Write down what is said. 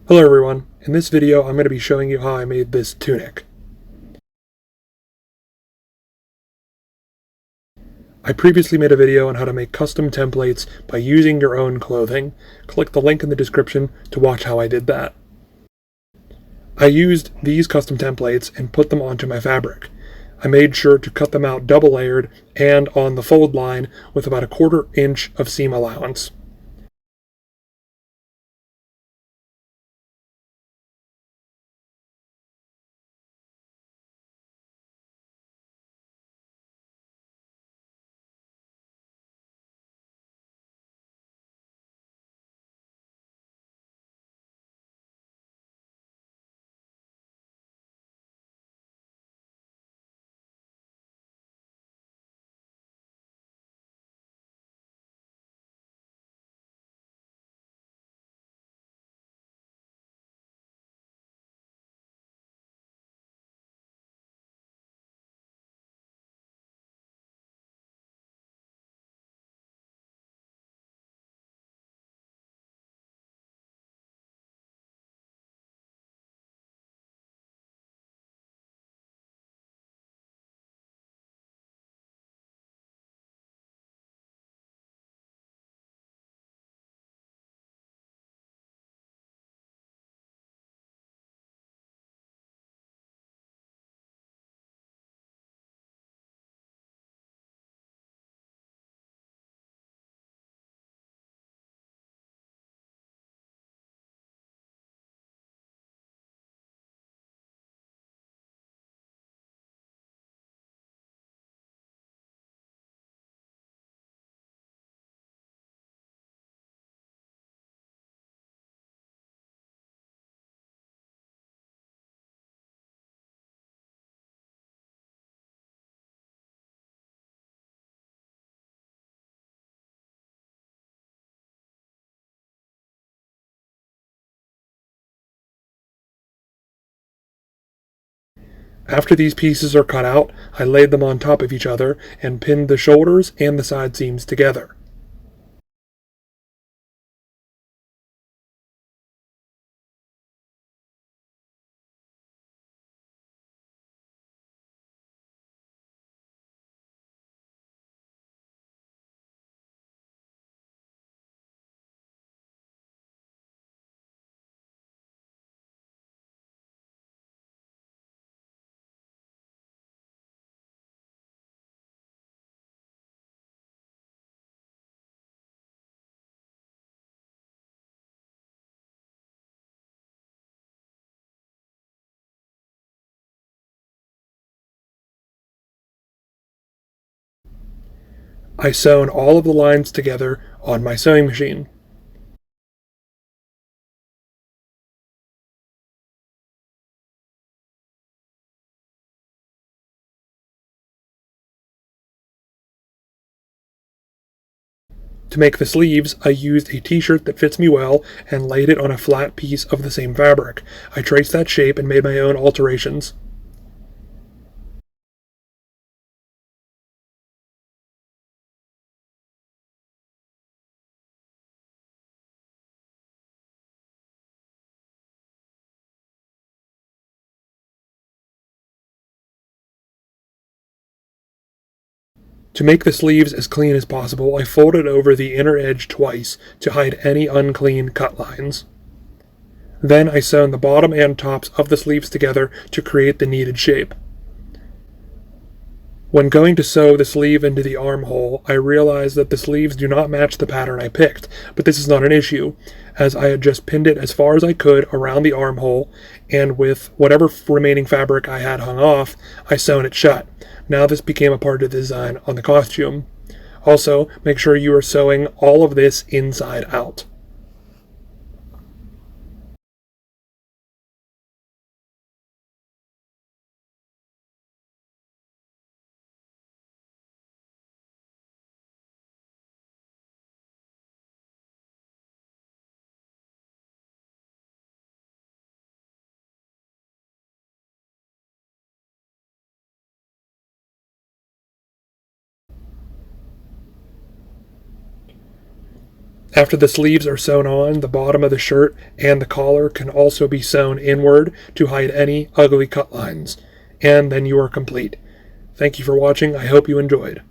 Hello everyone, in this video I'm going to be showing you how I made this tunic. I previously made a video on how to make custom templates by using your own clothing. Click the link in the description to watch how I did that. I used these custom templates and put them onto my fabric. I made sure to cut them out double layered and on the fold line with about a 1/4 inch of seam allowance. After these pieces are cut out, I laid them on top of each other and pinned the shoulders and the side seams together. I sewn all of the lines together on my sewing machine. To make the sleeves, I used a t-shirt that fits me well and laid it on a flat piece of the same fabric. I traced that shape and made my own alterations. To make the sleeves as clean as possible, I folded over the inner edge twice to hide any unclean cut lines. Then I sewn the bottom and tops of the sleeves together to create the needed shape. When going to sew the sleeve into the armhole, I realized that the sleeves do not match the pattern I picked, but this is not an issue, as I had just pinned it as far as I could around the armhole, and with whatever remaining fabric I had hung off, I sewn it shut. Now this became a part of the design on the costume. Also, make sure you are sewing all of this inside out. After the sleeves are sewn on, the bottom of the shirt and the collar can also be sewn inward to hide any ugly cut lines. And then you are complete. Thank you for watching. I hope you enjoyed.